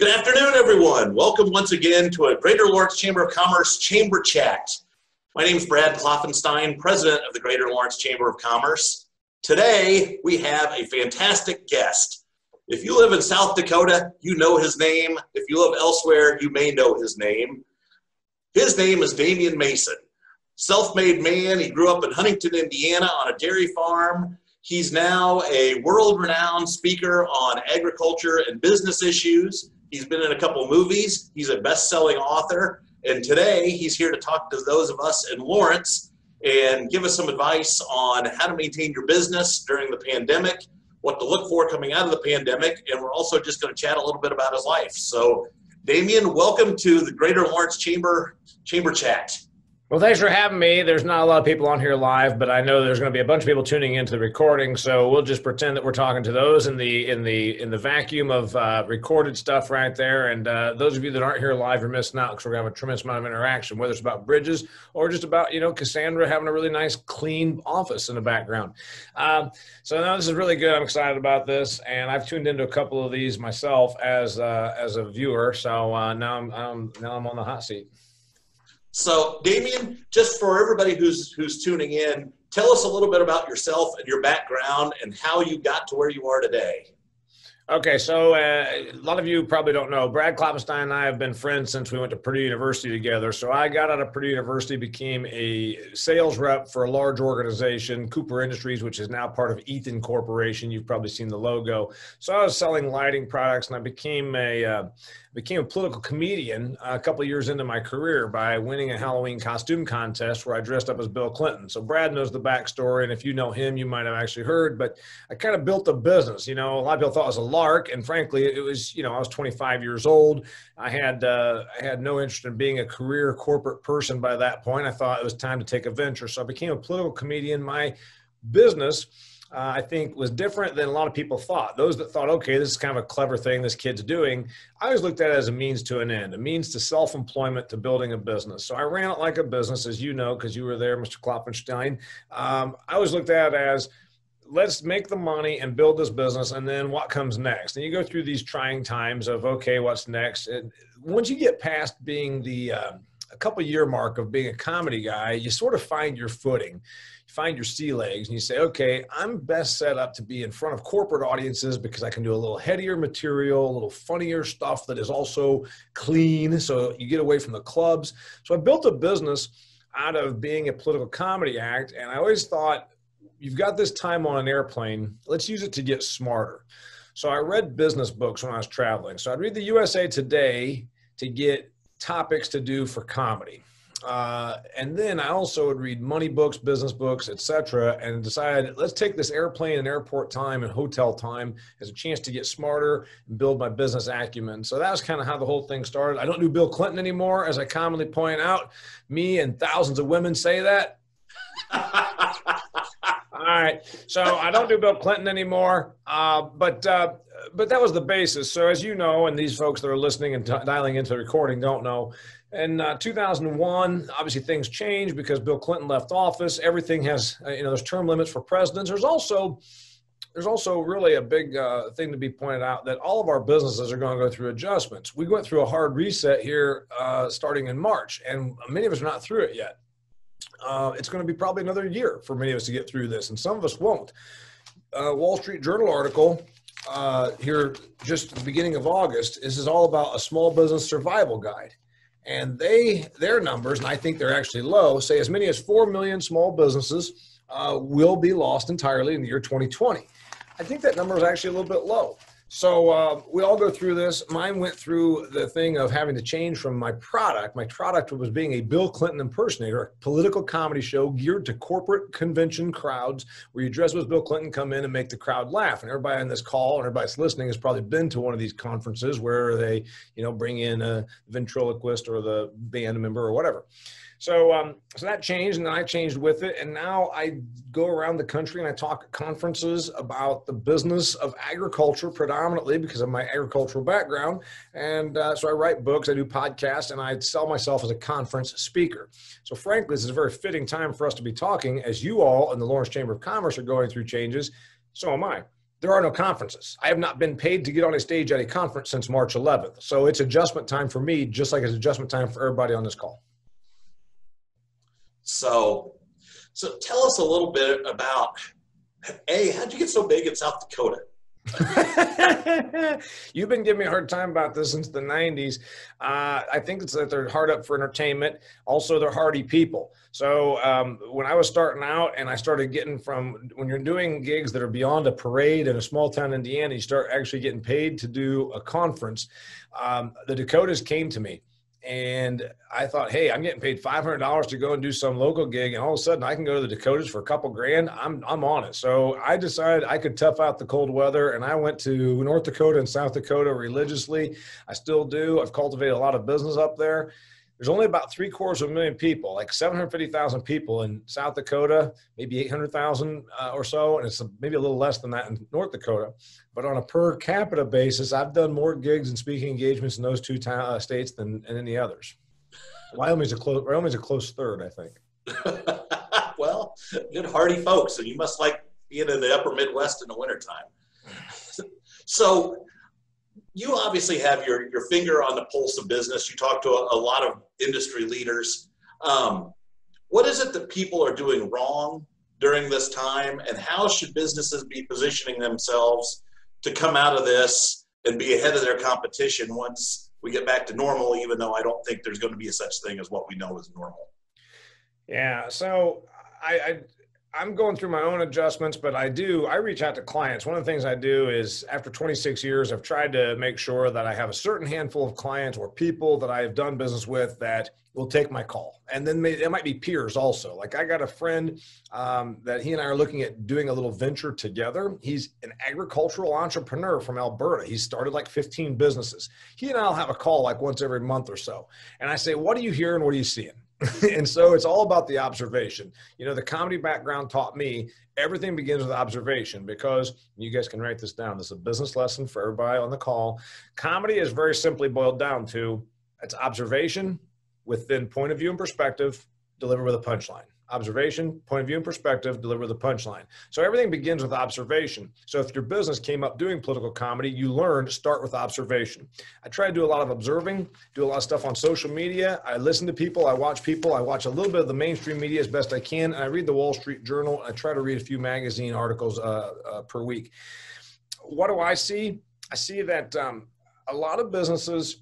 Good afternoon, everyone. Welcome once again to a Greater Lawrence Chamber of Commerce Chamber Chat. My name is Brad Kloffenstein, President of the Greater Lawrence Chamber of Commerce. Today, we have a fantastic guest. If you live in South Dakota, you know his name. If you live elsewhere, you may know his name. His name is Damian Mason. Self-made man. He grew up in Huntington, Indiana on a dairy farm. He's now a world-renowned speaker on agriculture and business issues. He's been in a couple movies. He's a best-selling author. And today, he's here to talk to those of us in Lawrence and give us some advice on how to maintain your business during the pandemic, what to look for coming out of the pandemic, and we're also just going to chat a little bit about his life. So, Damian, welcome to the Greater Lawrence Chamber Chat. Well, thanks for having me. There's not a lot of people on here live, but I know there's going to be a bunch of people tuning into the recording, so we'll just pretend that we're talking to those in the vacuum of recorded stuff right there. And those of you that aren't here live, you're missing out because we're going to have a tremendous amount of interaction, whether it's about bridges or just about, Cassandra having a really nice, clean office in the background. So now this is really good. I'm excited about this, and I've tuned into a couple of these myself as a viewer. So now I'm on the hot seat. So, Damian, just for everybody who's tuning in, tell us a little bit about yourself and your background and how you got to where you are today. Okay, so a lot of you probably don't know, Brad Kloffenstein and I have been friends since we went to Purdue University together. So I got out of Purdue University, became a sales rep for a large organization, Cooper Industries, which is now part of Ethan Corporation. You've probably seen the logo. So I was selling lighting products, and I became a political comedian a couple of years into my career by winning a Halloween costume contest where I dressed up as Bill Clinton. So Brad knows the backstory, and if you know him, you might have actually heard, but I kind of built a business. A lot of people thought it was a lark, and frankly, it was, I was 25 years old. I had no interest in being a career corporate person by that point. I thought it was time to take a venture. So I became a political comedian. My business, I think, was different than a lot of people thought. Those that thought, okay, this is kind of a clever thing this kid's doing, I always looked at it as a means to an end, a means to self-employment, to building a business. So I ran it like a business, as you know, because you were there, Mr. Kloffenstein. I always looked at it as, let's make the money and build this business, and then what comes next? And you go through these trying times of, okay, what's next? And once you get past being a couple year mark of being a comedy guy, you sort of find your footing, you find your sea legs, and you say, okay, I'm best set up to be in front of corporate audiences because I can do a little headier material, a little funnier stuff that is also clean. So you get away from the clubs. So I built a business out of being a political comedy act. And I always thought, you've got this time on an airplane, let's use it to get smarter. So I read business books when I was traveling. So I'd read the USA Today to get topics to do for comedy. And then I also would read money books, business books, etc., and decide, let's take this airplane and airport time and hotel time as a chance to get smarter and build my business acumen. So that was kind of how the whole thing started. I don't do Bill Clinton anymore, as I commonly point out. Me and thousands of women say that. All right, so I don't do Bill Clinton anymore, but that was the basis. So as you know, and these folks that are listening and dialing into the recording don't know, in 2001, obviously things changed because Bill Clinton left office. Everything has, there's term limits for presidents. There's also really a big thing to be pointed out that all of our businesses are going to go through adjustments. We went through a hard reset here starting in March, and many of us are not through it yet. It's going to be probably another year for many of us to get through this, and some of us won't. Wall Street Journal article here just at the beginning of August. This is all about a small business survival guide. And their numbers, and I think they're actually low, say as many as 4 million small businesses will be lost entirely in the year 2020. I think that number is actually a little bit low. So we all go through this. Mine went through the thing of having to change from my product. My product was being a Bill Clinton impersonator, a political comedy show geared to corporate convention crowds where you dress as Bill Clinton, come in and make the crowd laugh. And everybody on this call and everybody that's listening has probably been to one of these conferences where they, bring in a ventriloquist or the band member or whatever. So that changed, and then I changed with it. And now I go around the country and I talk at conferences about the business of agriculture predominantly because of my agricultural background. And so I write books, I do podcasts, and I sell myself as a conference speaker. So frankly, this is a very fitting time for us to be talking as you all in the Lawrence Chamber of Commerce are going through changes. So am I. there are no conferences. I have not been paid to get on a stage at a conference since March 11th. So it's adjustment time for me, just like it's adjustment time for everybody on this call. So tell us a little bit about, how'd you get so big in South Dakota? You've been giving me a hard time about this since the 90s. I think it's that they're hard up for entertainment. Also, they're hardy people. So when I was starting out and I started getting when you're doing gigs that are beyond a parade in a small town, Indiana, you start actually getting paid to do a conference. The Dakotas came to me. And I thought, hey, I'm getting paid $500 to go and do some local gig. And all of a sudden I can go to the Dakotas for a couple grand. I'm on it. So I decided I could tough out the cold weather. And I went to North Dakota and South Dakota religiously. I still do. I've cultivated a lot of business up there. There's only about 750,000 people, like 750,000 people in South Dakota, maybe 800,000 or so. And it's maybe a little less than that in North Dakota. But on a per capita basis, I've done more gigs and speaking engagements in those two states than any others. Wyoming's a close third, I think. Well, good hardy folks. And you must like being in the upper Midwest in the wintertime. So you obviously have your finger on the pulse of business. You talk to a lot of industry leaders. What is it that people are doing wrong during this time, and how should businesses be positioning themselves to come out of this and be ahead of their competition once we get back to normal, even though I don't think there's going to be a such thing as what we know as normal? Yeah, so I'm going through my own adjustments, but I reach out to clients. One of the things I do is, after 26 years, I've tried to make sure that I have a certain handful of clients or people that I have done business with that will take my call. And then it might be peers also. Like, I got a friend that he and I are looking at doing a little venture together. He's an agricultural entrepreneur from Alberta. He started like 15 businesses. He and I'll have a call like once every month or so. And I say, what are you hearing? What are you seeing? And so it's all about the observation. You know, the comedy background taught me everything begins with observation, because you guys can write this down. This is a business lesson for everybody on the call. Comedy is very simply boiled down to, it's observation with then point of view and perspective, deliver with a punchline. Observation, point of view and perspective, deliver the punchline. So everything begins with observation. So if your business came up doing political comedy, you learn to start with observation. I try to do a lot of observing, do a lot of stuff on social media. I listen to people, I watch people, I watch a little bit of the mainstream media as best I can, and I read the Wall Street Journal, and I try to read a few magazine articles per week. What do I see? I see that a lot of businesses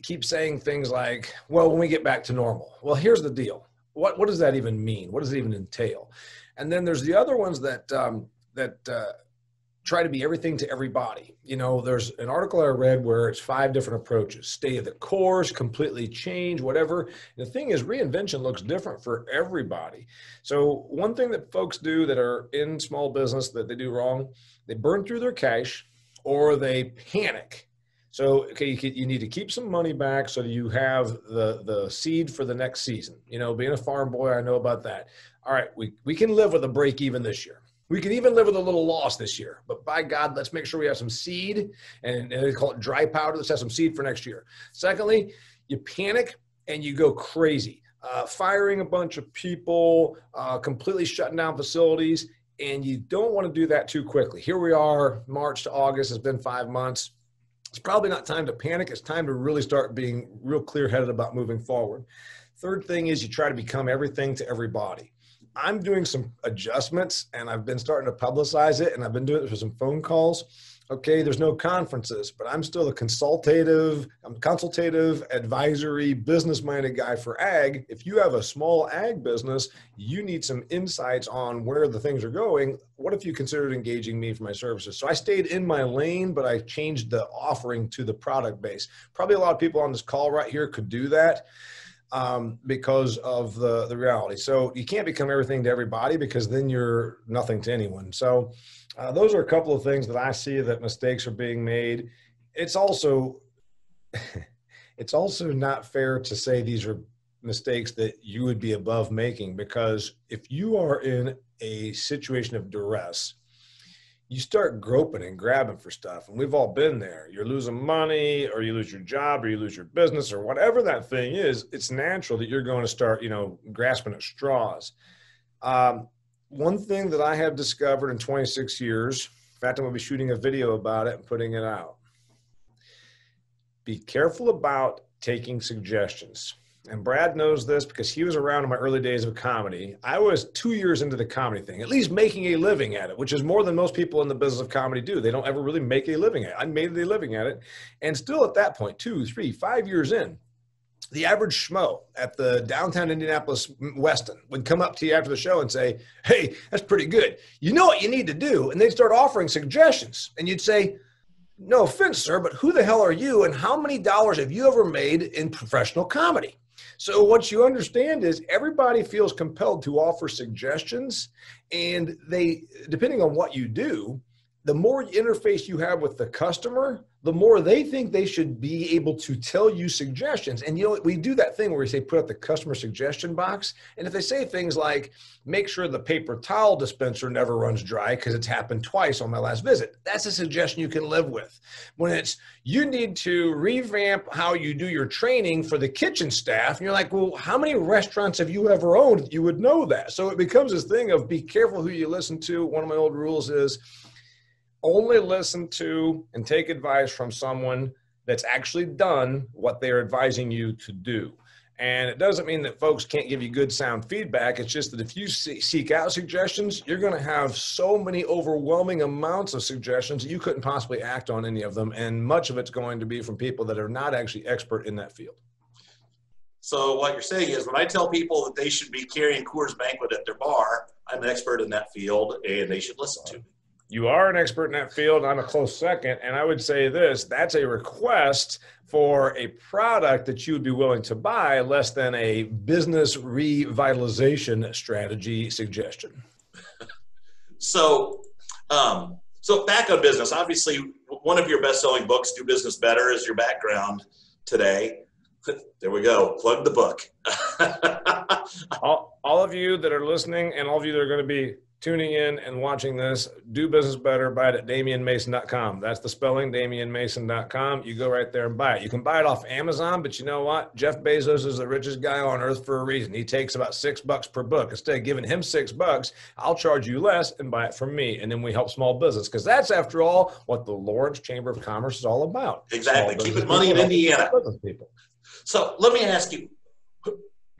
keep saying things like, well, when we get back to normal. Well, here's the deal. What does that even mean? What does it even entail? And then there's the other ones that try to be everything to everybody. You know, there's an article I read where it's 5 different approaches: stay the course, completely change, whatever. And the thing is, reinvention looks different for everybody. So one thing that folks do that are in small business that they do wrong, they burn through their cash or they panic. So, okay, you need to keep some money back so that you have the seed for the next season. You know, being a farm boy, I know about that. All right, we can live with a break even this year. We can even live with a little loss this year. But by God, let's make sure we have some seed, and they call it dry powder. Let's have some seed for next year. Secondly, you panic and you go crazy, firing a bunch of people, completely shutting down facilities, and you don't want to do that too quickly. Here we are, March to August, it's been 5 months. It's probably not time to panic. It's time to really start being real clear-headed about moving forward. Third thing is you try to become everything to everybody. I'm doing some adjustments, and I've been starting to publicize it, and I've been doing it for some phone calls. Okay, there's no conferences, but I'm still a consultative, advisory, business-minded guy for ag. If you have a small ag business, you need some insights on where the things are going. What if you considered engaging me for my services? So I stayed in my lane, but I changed the offering to the product base. Probably a lot of people on this call right here could do that because of the reality. So you can't become everything to everybody, because then you're nothing to anyone. So those are a couple of things that I see that mistakes are being made. It's also not fair to say these are mistakes that you would be above making, because if you are in a situation of duress, you start groping and grabbing for stuff. And we've all been there. You're losing money, or you lose your job, or you lose your business, or whatever that thing is. It's natural that you're going to start, grasping at straws. One thing that I have discovered in 26 years, fact, I'm going to be shooting a video about it and putting it out. Be careful about taking suggestions. And Brad knows this because he was around in my early days of comedy. I was 2 years into the comedy thing, at least making a living at it, which is more than most people in the business of comedy do. They don't ever really make a living at it. I made a living at it. And still at that point, 2, 3, 5 years in, the average schmo at the downtown Indianapolis Westin would come up to you after the show and say, hey, that's pretty good. You know what you need to do? And they'd start offering suggestions. And you'd say, no offense, sir, but who the hell are you? And how many dollars have you ever made in professional comedy? So what you understand is everybody feels compelled to offer suggestions, and they, depending on what you do, the more interface you have with the customer, the more they think they should be able to tell you suggestions. And you know, we do that thing where we say, put up the customer suggestion box. And if they say things like, make sure the paper towel dispenser never runs dry because it's happened twice on my last visit, that's a suggestion you can live with. When it's, you need to revamp how you do your training for the kitchen staff. And you're like, well, how many restaurants have you ever owned that you would know that? So it becomes this thing of be careful who you listen to. One of my old rules is, only listen to and take advice from someone that's actually done what they're advising you to do. And it doesn't mean that folks can't give you good sound feedback. It's just that if you seek out suggestions, you're going to have so many overwhelming amounts of suggestions that you couldn't possibly act on any of them. And much of it's going to be from people that are not actually expert in that field. So what you're saying is when I tell people that they should be carrying Coors Banquet at their bar, I'm an expert in that field and they should listen to me. You are an expert in that field. I'm a close second. And I would say this, that's a request for a product that you would be willing to buy, less than a business revitalization strategy suggestion. So back on business, obviously one of your best-selling books, Do Business Better, is your background today. There we go. Plug the book. all of you that are listening and all of you that are going to be tuning in and watching this, Do Business Better, buy it at DamianMason.com. That's the spelling, DamianMason.com. You go right there and buy it. You can buy it off Amazon, but you know what? Jeff Bezos is the richest guy on earth for a reason. He takes about $6 per book. Instead of giving him $6, I'll charge you less and buy it from me. And then we help small business, because that's, after all, what the Lawrence Chamber of Commerce is all about. Exactly. Keeping money in Indiana. So let me ask you,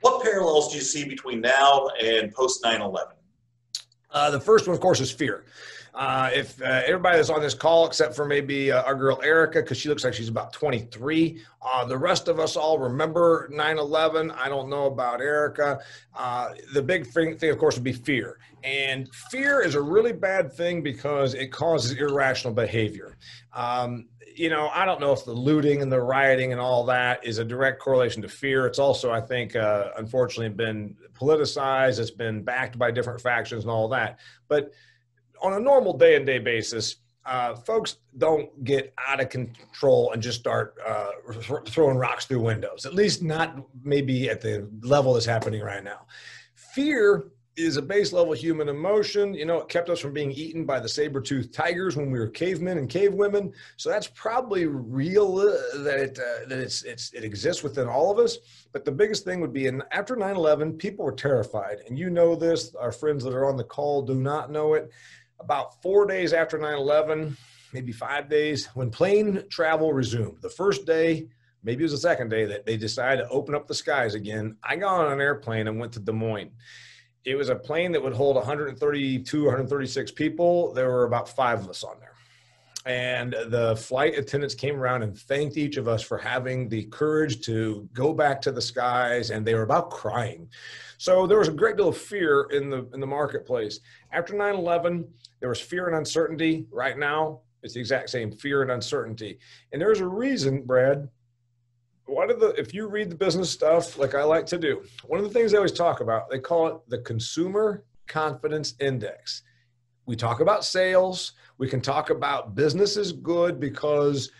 what parallels do you see between now and post 9/11? The first one, of course, is fear. If everybody that's on this call, except for maybe our girl Erica, because she looks like she's about 23, the rest of us all remember 9/11. I don't know about Erica. The big thing, of course, would be fear. And fear is a really bad thing because it causes irrational behavior. You know, I don't know if the looting and the rioting and all that is a direct correlation to fear. It's also, I think, unfortunately been politicized. It's been backed by different factions and all that. But on a normal day-to-day basis, folks don't get out of control and just start throwing rocks through windows, at least not maybe at the level that's happening right now. Fear is a base level human emotion. You know, it kept us from being eaten by the saber-toothed tigers when we were cavemen and cavewomen. So that's probably real, that it exists within all of us. But the biggest thing would be, after 9/11, people were terrified. And you know this, our friends that are on the call do not know it. About 4 days after 9/11, maybe 5 days, when plane travel resumed, the first day, maybe it was the second day, that they decided to open up the skies again, I got on an airplane and went to Des Moines. It was a plane that would hold 132, 136 people. There were about 5 of us on there. And the flight attendants came around and thanked each of us for having the courage to go back to the skies, and they were about crying. So there was a great deal of fear in the marketplace. After 9/11, there was fear and uncertainty. Right now, it's the exact same, fear and uncertainty. And there's a reason, Brad. If you read the business stuff like I like to do, one of the things they always talk about, they call it the Consumer Confidence Index. We talk about sales. We can talk about business is good because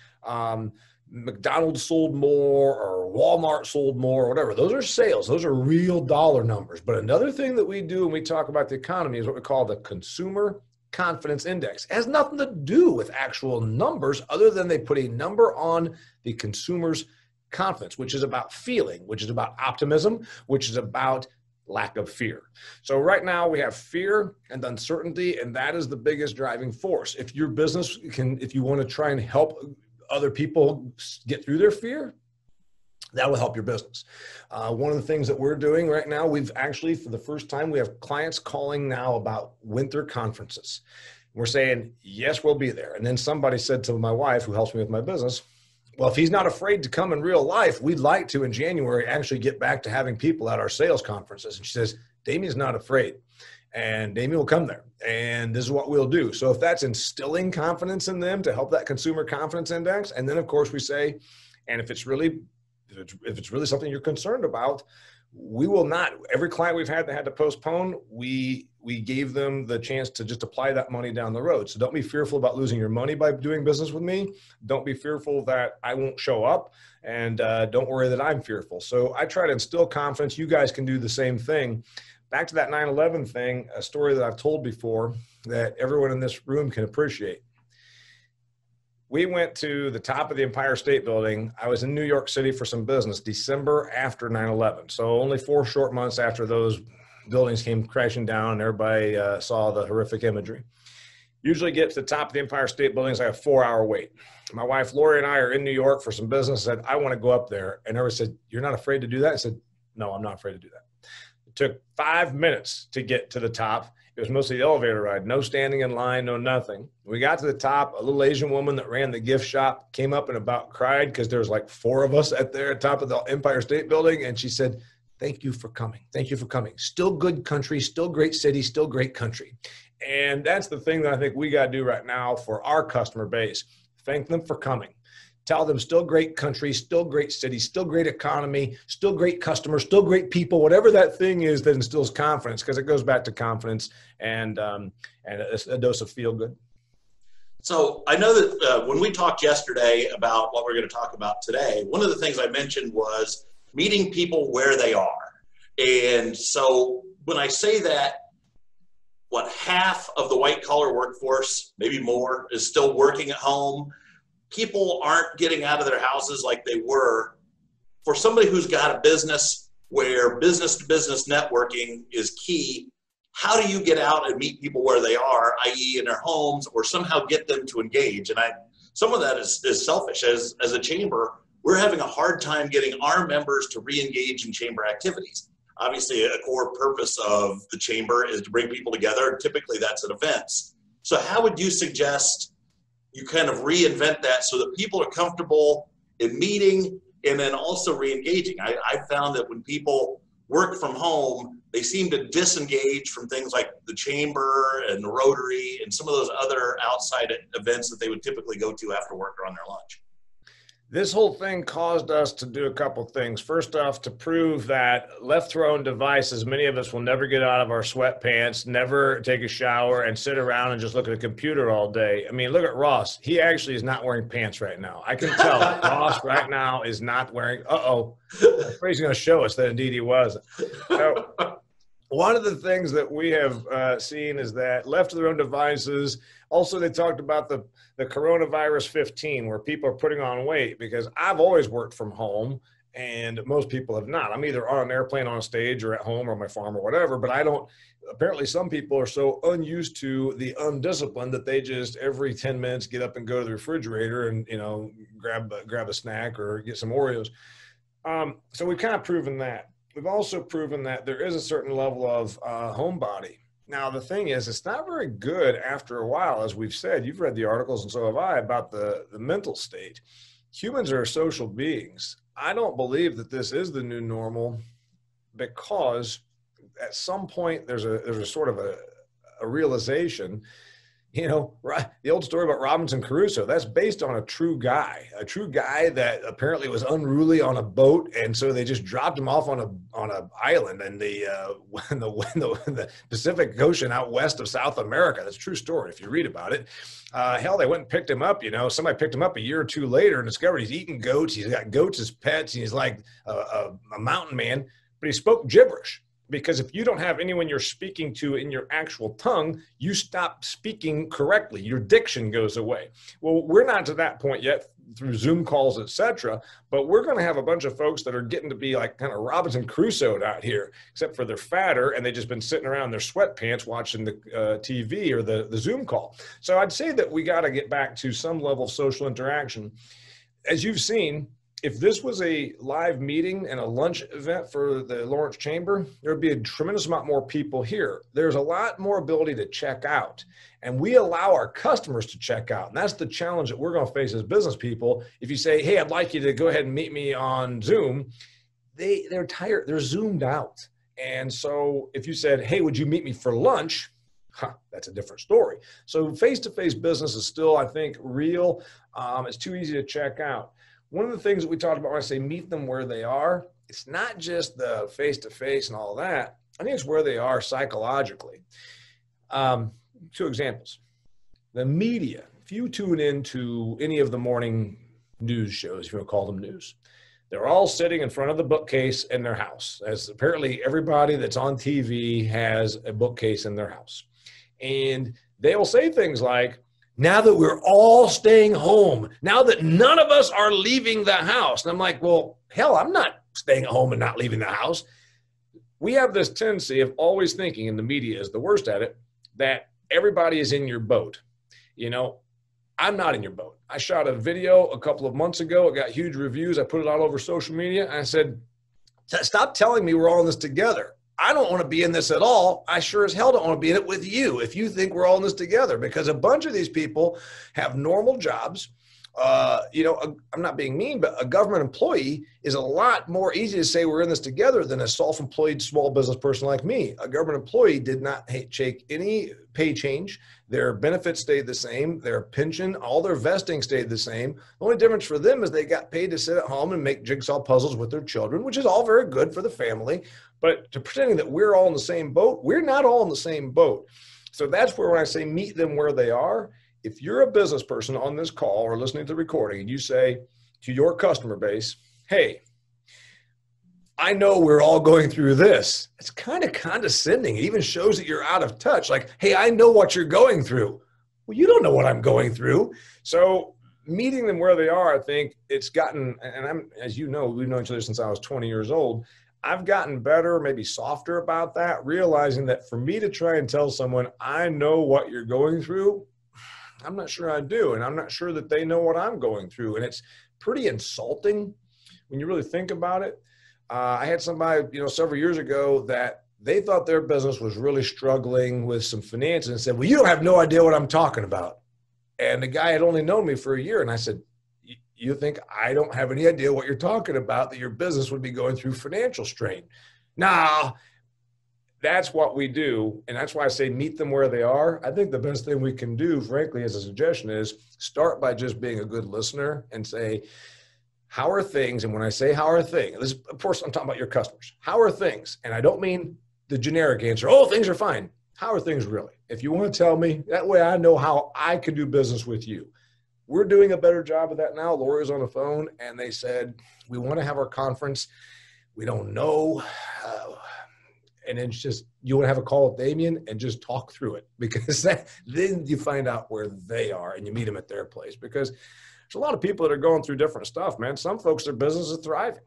McDonald's sold more or Walmart sold more or whatever. Those are sales. Those are real dollar numbers. But another thing that we do when we talk about the economy is what we call the Consumer Confidence Index. It has nothing to do with actual numbers other than they put a number on the consumer's confidence, which is about feeling, which is about optimism, which is about lack of fear. So right now we have fear and uncertainty, and that is the biggest driving force. If your business if you want to try and help other people get through their fear, that will help your business. One of the things that we're doing right now, we've actually, for the first time, we have clients calling now about winter conferences. We're saying, yes, we'll be there. And then somebody said to my wife, who helps me with my business, well, if he's not afraid to come in real life, we'd like to, in January, actually get back to having people at our sales conferences. And she says, Damian's not afraid. And Damian will come there. And this is what we'll do. So if that's instilling confidence in them to help that consumer confidence index, and then, of course, we say, and if it's really something you're concerned about, we will not. Every client we've had that had to postpone, we gave them the chance to just apply that money down the road. So don't be fearful about losing your money by doing business with me. Don't be fearful that I won't show up, and don't worry that I'm fearful. So I try to instill confidence. You guys can do the same thing. Back to that 9/11 thing, a story that I've told before that everyone in this room can appreciate. We went to the top of the Empire State Building. I was in New York City for some business, December after 9/11. So only 4 short months after those buildings came crashing down and everybody saw the horrific imagery. Usually get to the top of the Empire State Building, it's like a 4-hour wait. My wife, Lori, and I are in New York for some business. I said, I want to go up there. And everybody said, you're not afraid to do that? I said, no, I'm not afraid to do that. It took 5 minutes to get to the top. It was mostly the elevator ride, no standing in line, no nothing. We got to the top. A little Asian woman that ran the gift shop came up and about cried because there's like 4 of us at the top of the Empire State Building. And she said, thank you for coming. Thank you for coming. Still good country, still great city, still great country. And that's the thing that I think we got to do right now for our customer base. Thank them for coming. Tell them still great country, still great city, still great economy, still great customers, still great people, whatever that thing is that instills confidence, because it goes back to confidence and a dose of feel good. So I know that when we talked yesterday about what we're going to talk about today, one of the things I mentioned was meeting people where they are. And so when I say that, what, half of the white collar workforce, maybe more, is still working at home. People aren't getting out of their houses like they were. For somebody who's got a business where business-to-business networking is key, how do you get out and meet people where they are, i.e. in their homes, or somehow get them to engage? And some of that is selfish. As a chamber, we're having a hard time getting our members to re-engage in chamber activities. Obviously, a core purpose of the chamber is to bring people together. Typically, that's at events. So how would you suggest you kind of reinvent that so that people are comfortable in meeting and then also re-engaging? I found that when people work from home, they seem to disengage from things like the chamber and the Rotary and some of those other outside events that they would typically go to after work or on their lunch. This whole thing caused us to do a couple things. First off, to prove that left thrown devices, many of us will never get out of our sweatpants, never take a shower, and sit around and just look at a computer all day. I mean, look at Ross. He actually is not wearing pants right now. I can tell Ross right now is not wearing, he's going to show us that indeed he wasn't. So one of the things that we have seen is that left to their own devices. Also, they talked about the coronavirus 15, where people are putting on weight, because I've always worked from home and most people have not. I'm either on an airplane, on a stage, or at home, or my farm, or whatever, but I don't. Apparently some people are so unused to the undisciplined that they just every 10 minutes get up and go to the refrigerator and, grab a snack or get some Oreos. So we've kind of proven that. We've also proven that there is a certain level of homebody. Now, the thing is, it's not very good after a while, as we've said. You've read the articles, and so have I, about the mental state. Humans are social beings. I don't believe that this is the new normal, because at some point there's a sort of a realization. The old story about Robinson Crusoe, that's based on a true guy that apparently was unruly on a boat. And so they just dropped him off on a island in the Pacific Ocean out west of South America. That's a true story if you read about it. Hell, they went and picked him up. Somebody picked him up a year or two later and discovered he's eating goats. He's got goats as pets. He's like a mountain man, but he spoke gibberish, because if you don't have anyone you're speaking to in your actual tongue, you stop speaking correctly. Your diction goes away. Well, we're not to that point yet through Zoom calls, etc. But we're going to have a bunch of folks that are getting to be like kind of Robinson Crusoe out here, except for they're fatter and they've just been sitting around in their sweatpants watching the TV or the Zoom call. So I'd say that we got to get back to some level of social interaction. As you've seen, if this was a live meeting and a lunch event for the Lawrence Chamber, there would be a tremendous amount more people here. There's a lot more ability to check out, and we allow our customers to check out. And that's the challenge that we're going to face as business people. If you say, hey, I'd like you to go ahead and meet me on Zoom, they're tired, they're zoomed out. And so if you said, hey, would you meet me for lunch? That's a different story. So face-to-face business is still, I think, real. It's too easy to check out. One of the things that we talked about when I say meet them where they are, it's not just the face-to-face and all that. I think it's where they are psychologically. 2 examples. The media, if you tune into any of the morning news shows, if you want to call them news, they're all sitting in front of the bookcase in their house, as apparently everybody that's on TV has a bookcase in their house. And they will say things like, now that we're all staying home, now that none of us are leaving the house. And I'm like, well, hell, I'm not staying at home and not leaving the house. We have this tendency of always thinking, and the media is the worst at it, that everybody is in your boat. You know, I'm not in your boat. I shot a video a couple of months ago. It got huge reviews. I put it all over social media. And I said, stop telling me we're all in this together. I don't want to be in this at all. I sure as hell don't want to be in it with you if you think we're all in this together, because a bunch of these people have normal jobs. You know, I'm not being mean, but a government employee is a lot more easy to say we're in this together than a self-employed small business person like me. A government employee did not take any pay change. Their benefits stayed the same. Their pension, all their vesting stayed the same. The only difference for them is they got paid to sit at home and make jigsaw puzzles with their children, which is all very good for the family. But to pretending that we're all in the same boat, we're not all in the same boat. So that's where when I say meet them where they are, if you're a business person on this call or listening to the recording and you say to your customer base, hey, I know we're all going through this. It's kind of condescending. It even shows that you're out of touch. Like, hey, I know what you're going through. Well, you don't know what I'm going through. So meeting them where they are, I think it's gotten, and I'm, as you know, we've known each other since I was 20 years old. I've gotten better, maybe softer about that, realizing that for me to try and tell someone, I know what you're going through, I'm not sure I do. And I'm not sure that they know what I'm going through. And it's pretty insulting when you really think about it. I had somebody, several years ago that they thought their business was really struggling with some finances and said, well, you don't have no idea what I'm talking about. And the guy had only known me for a year. And I said, you think I don't have any idea what you're talking about, that your business would be going through financial strain? Nah, that's what we do. And that's why I say meet them where they are. I think the best thing we can do, frankly, as a suggestion, is start by just being a good listener and say, how are things? And when I say how are things, this, of course, I'm talking about your customers. How are things? And I don't mean the generic answer, oh, things are fine. How are things really? If you want to tell me, that way I know how I can do business with you. We're doing a better job of that now. Lori was on the phone and they said, we want to have our conference. We don't know. And then it's just, you want to have a call with Damian and just talk through it, because then you find out where they are and you meet them at their place, because there's a lot of people that are going through different stuff, man. Some folks, their business is thriving.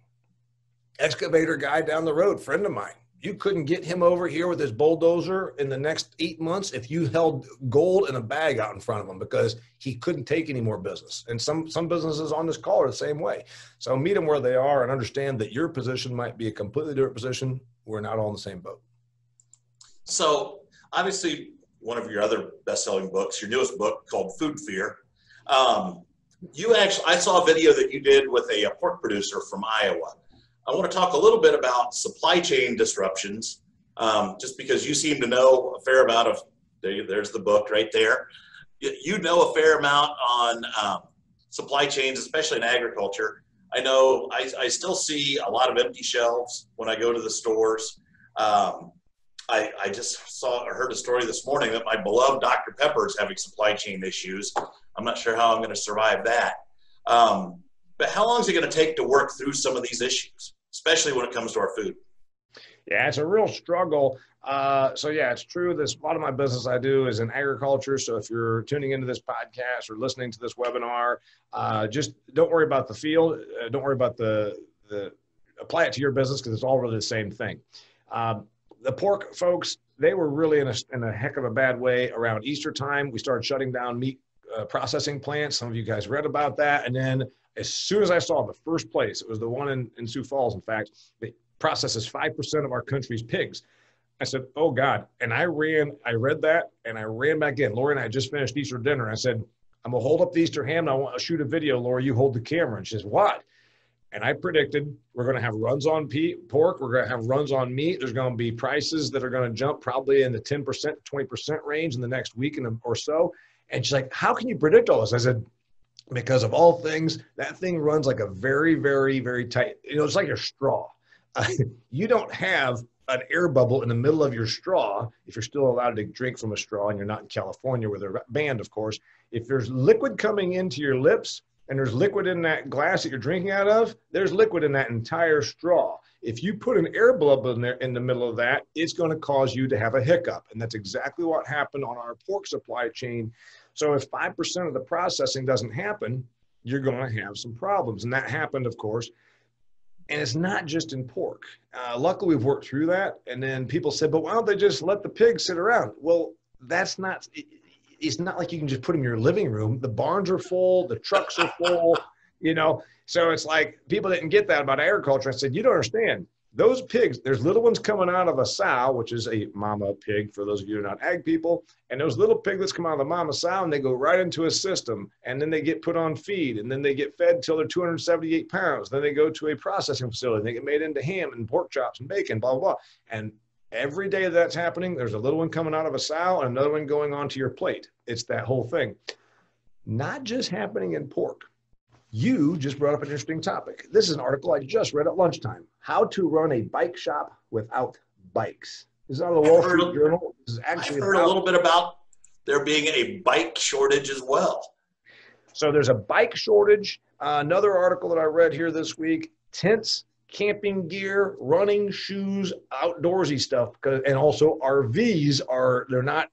Excavator guy down the road, friend of mine. You couldn't get him over here with his bulldozer in the next 8 months if you held gold in a bag out in front of him, because he couldn't take any more business. And some businesses on this call are the same way. So meet them where they are and understand that your position might be a completely different position. We're not all in the same boat. So obviously one of your other best-selling books, your newest book called Food Fear, I saw a video that you did with a pork producer from Iowa. I want to talk a little bit about supply chain disruptions, just because you seem to know a fair amount of, there's the book right there. You know a fair amount on supply chains, especially in agriculture. I know I still see a lot of empty shelves when I go to the stores. I just heard a story this morning that my beloved Dr. Pepper is having supply chain issues. I'm not sure how I'm going to survive that. But how long is it going to take to work through some of these issues, especially when it comes to our food? Yeah, it's a real struggle. So yeah, it's true. A lot of my business I do is in agriculture. So if you're tuning into this podcast or listening to this webinar, just don't worry about the field. Don't worry about the apply it to your business because it's all really the same thing. The pork folks, they were really in a heck of a bad way around Easter time. We started shutting down meat processing plants. Some of you guys read about that. And then as soon as I saw the first place, it was the one in Sioux Falls, in fact, that processes 5% of our country's pigs. I said, oh God. And I read that and I ran back in. Lori and I just finished Easter dinner. I said, I'm gonna hold up the Easter ham and I want to shoot a video. Lori, you hold the camera. And she says, what? And I predicted we're going to have runs on pork. We're going to have runs on meat. There's going to be prices that are going to jump probably in the 10%, 20% range in the next week or so. And she's like, how can you predict all this? I said, because of all things, that thing runs like a very, very, very tight, it's like a straw. You don't have an air bubble in the middle of your straw if you're still allowed to drink from a straw and you're not in California where they're banned, of course. If there's liquid coming into your lips, and there's liquid in that glass that you're drinking out of, there's liquid in that entire straw. If you put an air bubble in there in the middle of that, it's going to cause you to have a hiccup. And that's exactly what happened on our pork supply chain. So if 5% of the processing doesn't happen, you're going to have some problems. And that happened, of course. And it's not just in pork. Luckily, we've worked through that. And then people said, but why don't they just let the pigs sit around? Well, that's not... It's not like you can just put them in your living room. The barns are full, the trucks are full, So it's like people didn't get that about agriculture. I said, you don't understand. Those pigs, there's little ones coming out of a sow, which is a mama pig for those of you who are not ag people. And those little piglets come out of the mama sow and they go right into a system. And then they get put on feed. And then they get fed till they're 278 pounds. Then they go to a processing facility. They get made into ham and pork chops and bacon, blah, blah, blah. And every day that's happening, there's a little one coming out of a sow and another one going onto your plate. It's that whole thing. Not just happening in pork. You just brought up an interesting topic. This is an article I just read at lunchtime. How to run a bike shop without bikes. This is out of the Wall Street Journal. This is actually I've heard a little bit about there being a bike shortage as well. So there's a bike shortage. Another article that I read here this week, tents, camping gear, running shoes, outdoorsy stuff, and also RVs they're not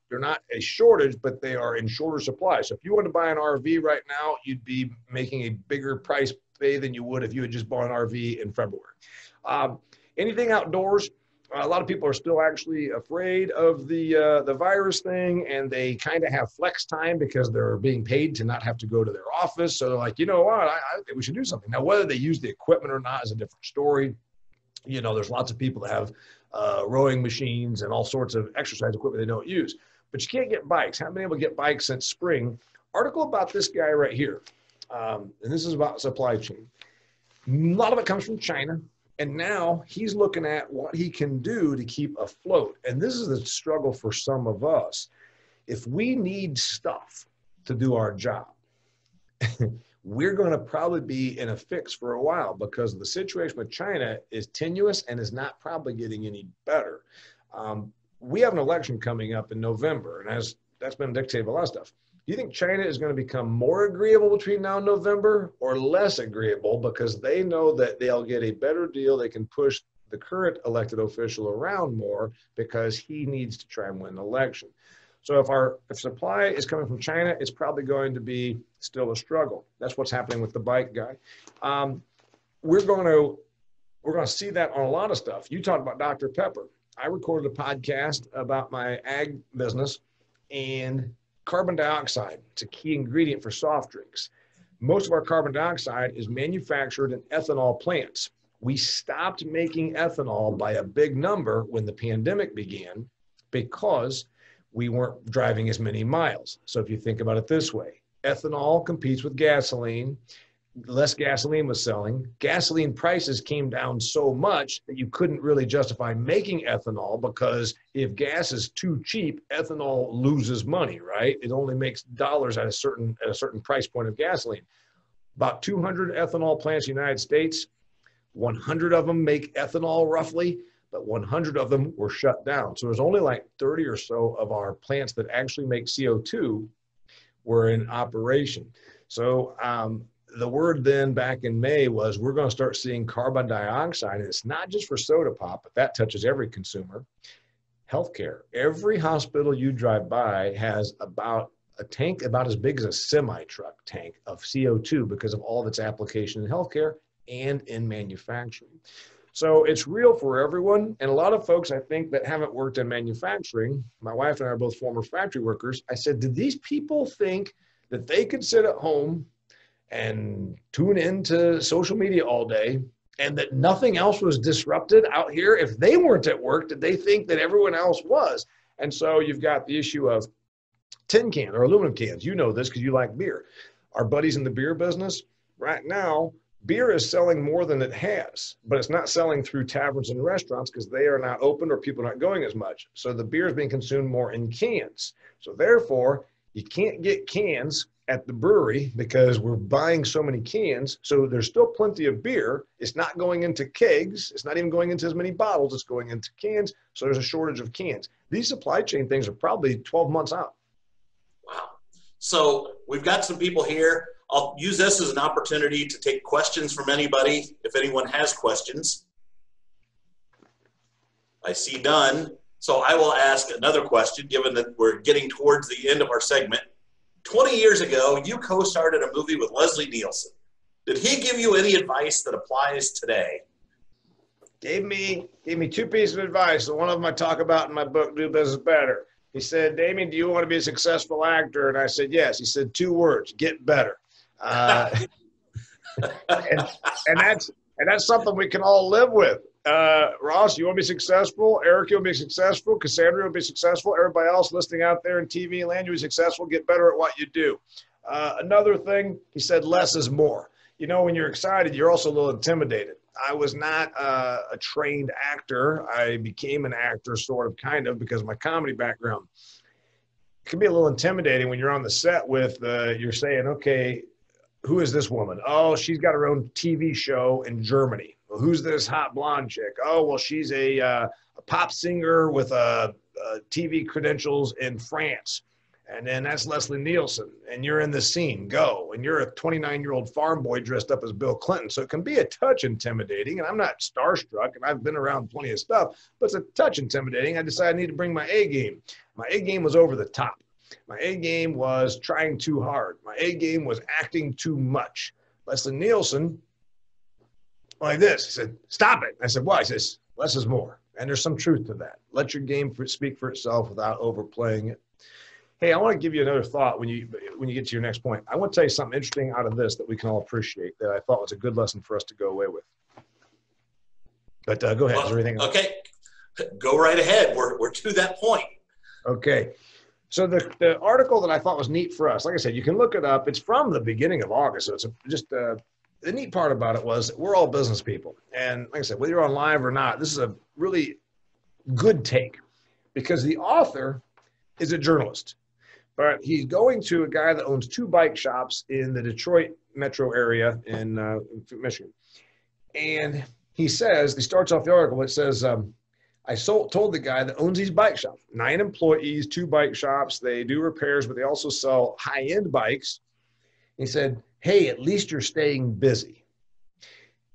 a shortage, but they are in shorter supply. So if you want to buy an RV right now, you'd be making a bigger price pay than you would if you had just bought an RV in February. Anything outdoors, a lot of people are still actually afraid of the virus thing, and they kind of have flex time because they're being paid to not have to go to their office. So they're like, you know what, I think we should do something. Now, whether they use the equipment or not is a different story. There's lots of people that have rowing machines and all sorts of exercise equipment they don't use. But you can't get bikes. Haven't been able to get bikes since spring. Article about this guy right here. And this is about supply chain. A lot of it comes from China. And now he's looking at what he can do to keep afloat. And this is the struggle for some of us. If we need stuff to do our job, we're going to probably be in a fix for a while because the situation with China is tenuous and is not probably getting any better. We have an election coming up in November, and that's been dictated by a lot of stuff. Do you think China is going to become more agreeable between now and November or less agreeable because they know that they'll get a better deal? They can push the current elected official around more because he needs to try and win an election. So if supply is coming from China, it's probably going to be still a struggle. That's what's happening with the bike guy. We're going to see that on a lot of stuff. You talked about Dr. Pepper. I recorded a podcast about my ag business, and carbon dioxide, it's a key ingredient for soft drinks. Most of our carbon dioxide is manufactured in ethanol plants. We stopped making ethanol by a big number when the pandemic began because we weren't driving as many miles. So if you think about it this way, ethanol competes with gasoline. Less gasoline was selling. Gasoline prices came down so much that you couldn't really justify making ethanol because if gas is too cheap, ethanol loses money, right? It only makes dollars at a certain price point of gasoline. About 200 ethanol plants in the United States, 100 of them make ethanol roughly, but 100 of them were shut down. So there's only like 30 or so of our plants that actually make CO2 were in operation. So the word then back in May was we're going to start seeing carbon dioxide. And it's not just for soda pop, but that touches every consumer. Healthcare. Every hospital you drive by has about a tank about as big as a semi-truck tank of CO2 because of all of its application in healthcare and in manufacturing. So it's real for everyone. And a lot of folks, I think, that haven't worked in manufacturing, my wife and I are both former factory workers. I said, did these people think that they could sit at home and tune into social media all day and that nothing else was disrupted out here? If they weren't at work, did they think that everyone else was? And so you've got the issue of tin cans or aluminum cans. You know this because you like beer. Our buddies in the beer business, right now, beer is selling more than it has, but it's not selling through taverns and restaurants because they are not open or people are not going as much. So the beer is being consumed more in cans. So therefore, you can't get cans at the brewery because we're buying so many cans. So there's still plenty of beer. It's not going into kegs. It's not even going into as many bottles. It's going into cans. So there's a shortage of cans. These supply chain things are probably 12 months out. Wow. So we've got some people here. I'll use this as an opportunity to take questions from anybody, if anyone has questions. I see none. So I will ask another question, given that we're getting towards the end of our segment. 20 years ago, you co-starred in a movie with Leslie Nielsen. Did he give you any advice that applies today? Gave me 2 pieces of advice. One of them I talk about in my book, Do Business Better. He said, Damian, do you want to be a successful actor? And I said, yes. He said 2 words, get better. And that's something we can all live with. Ross, you want to be successful? Eric, you want to be successful? Cassandra, you want to be successful? Everybody else listening out there in TV land, you be successful, get better at what you do. Another thing, he said, less is more. You know, when you're excited, you're also a little intimidated. I was not a trained actor. I became an actor sort of, kind of, because of my comedy background. It can be a little intimidating when you're on the set with, you're saying, okay, who is this woman? Oh, she's got her own TV show in Germany. Well, who's this hot blonde chick? Oh, well, she's a pop singer with TV credentials in France. And then that's Leslie Nielsen. And you're in the scene, go. And you're a 29-year-old farm boy dressed up as Bill Clinton. So it can be a touch intimidating. And I'm not starstruck, and I've been around plenty of stuff, but it's a touch intimidating. I decided I need to bring my A game. My A game was over the top. My A game was trying too hard. My A game was acting too much. Leslie Nielsen, like this, he said, stop it. I said, why? He says, less is more. And there's some truth to that. Let your game speak for itself without overplaying it. Hey, I want to give you another thought when you get to your next point. I want to tell you something interesting out of this that we can all appreciate that I thought was a good lesson for us to go away with. But go ahead. Is there anything else? Okay, go right ahead. We're to that point. Okay. So the article that I thought was neat for us, like I said, you can look it up. It's from the beginning of August. So it's the neat part about it was that we're all business people. And like I said, whether you're on live or not, this is a really good take because the author is a journalist. But he's going to a guy that owns 2 bike shops in the Detroit metro area in Michigan. And he starts off the article, it says, I told the guy that owns these bike shops, 9 employees, 2 bike shops. They do repairs, but they also sell high-end bikes. He said, hey, at least you're staying busy.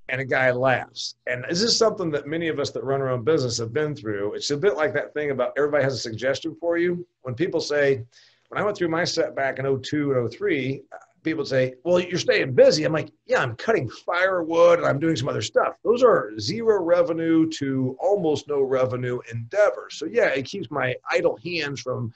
And a guy laughs. And this is something that many of us that run our own business have been through. It's a bit like that thing about everybody has a suggestion for you. When people say, when I went through my setback in 02 and 03, people say, well, you're staying busy. I'm like, yeah, I'm cutting firewood and I'm doing some other stuff. Those are 0 revenue to almost no revenue endeavors. So yeah, it keeps my idle hands from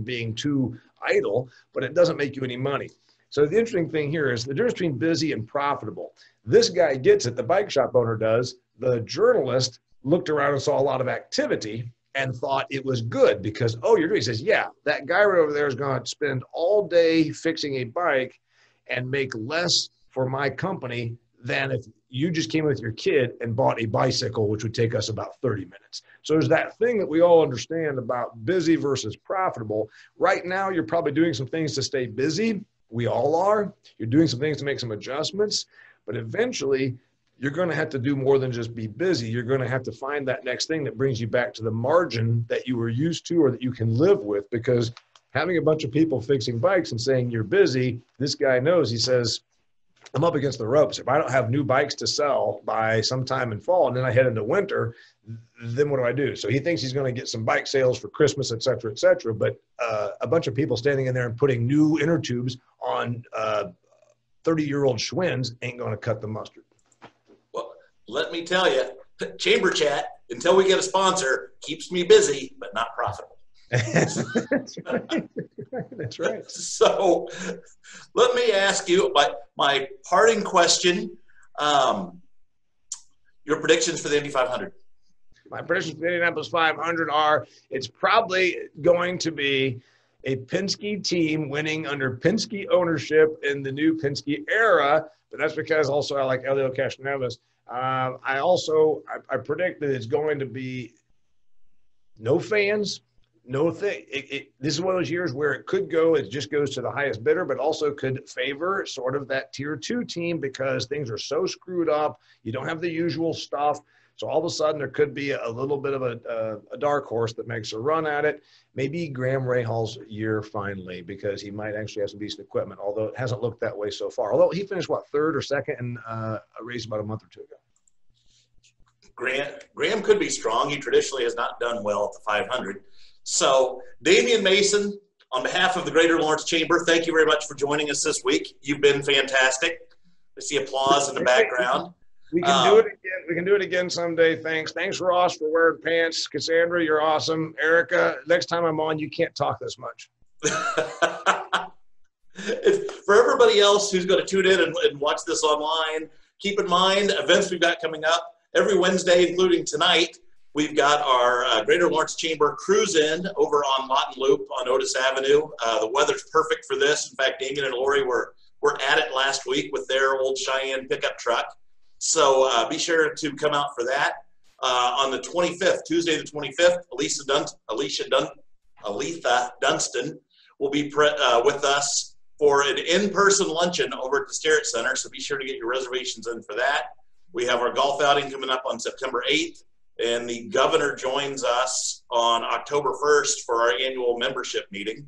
being too idle, but it doesn't make you any money. So the interesting thing here is the difference between busy and profitable. This guy gets it, the bike shop owner does. The journalist looked around and saw a lot of activity and thought it was good because, oh, you're doing, he says, yeah, that guy right over there is going to spend all day fixing a bike and make less for my company than if you just came with your kid and bought a bicycle, which would take us about 30 minutes. So there's that thing that we all understand about busy versus profitable. Right now, you're probably doing some things to stay busy. We all are. You're doing some things to make some adjustments, but eventually you're going to have to do more than just be busy. You're going to have to find that next thing that brings you back to the margin that you were used to or that you can live with, because having a bunch of people fixing bikes and saying you're busy, this guy knows, he says, I'm up against the ropes. If I don't have new bikes to sell by sometime in fall, and then I head into winter, then what do I do? So he thinks he's going to get some bike sales for Christmas, et cetera, et cetera. But a bunch of people standing in there and putting new inner tubes on 30-year-old Schwinn's ain't going to cut the mustard. Well, let me tell you, Chamber Chat, until we get a sponsor, keeps me busy, but not profitable. That's right. That's right. So let me ask you my parting question. Your predictions for the Indy 500. My predictions for the Indianapolis 500 are it's probably going to be a Penske team winning under Penske ownership in the new Penske era, but that's because also I like Elio Castroneves. I predict that it's going to be no fans. No thing. This is one of those years where it could go, it just goes to the highest bidder, but also could favor sort of that tier 2 team because things are so screwed up. You don't have the usual stuff. So all of a sudden there could be a little bit of a dark horse that makes a run at it. Maybe Graham Rahal's year finally, because he might actually have some decent equipment, although it hasn't looked that way so far. Although he finished, third or second in a race about a month or two ago. Graham could be strong. He traditionally has not done well at the 500. So, Damian Mason, on behalf of the Greater Lawrence Chamber, thank you very much for joining us this week. You've been fantastic. I see applause in the background. We can do it again. We can do it again someday. Thanks. Thanks, Ross, for wearing pants. Cassandra, you're awesome. Erica, next time I'm on, you can't talk this much. For everybody else who's going to tune in and watch this online, keep in mind events we've got coming up every Wednesday, including tonight. We've got our Greater Lawrence Chamber cruise-in over on Lawton Loop on Otis Avenue. The weather's perfect for this. In fact, Damian and Lori were at it last week with their old Cheyenne pickup truck. So be sure to come out for that. On the 25th, Tuesday the 25th, Aletha Dunstan will be with us for an in-person luncheon over at the Starrett Center. So be sure to get your reservations in for that. We have our golf outing coming up on September 8th. And the governor joins us on October 1st for our annual membership meeting.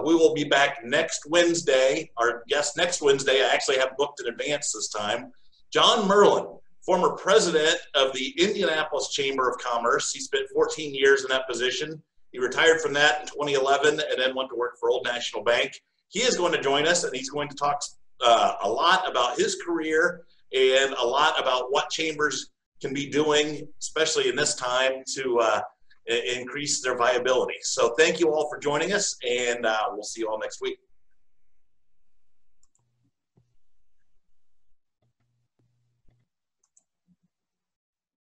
We will be back next Wednesday. Our guest next Wednesday, I actually have booked in advance this time. John Merlin, former president of the Indianapolis Chamber of Commerce. He spent 14 years in that position. He retired from that in 2011 and then went to work for Old National Bank. He is going to join us, and he's going to talk a lot about his career and a lot about what chambers can be doing, especially in this time, to increase their viability. So thank you all for joining us, and we'll see you all next week.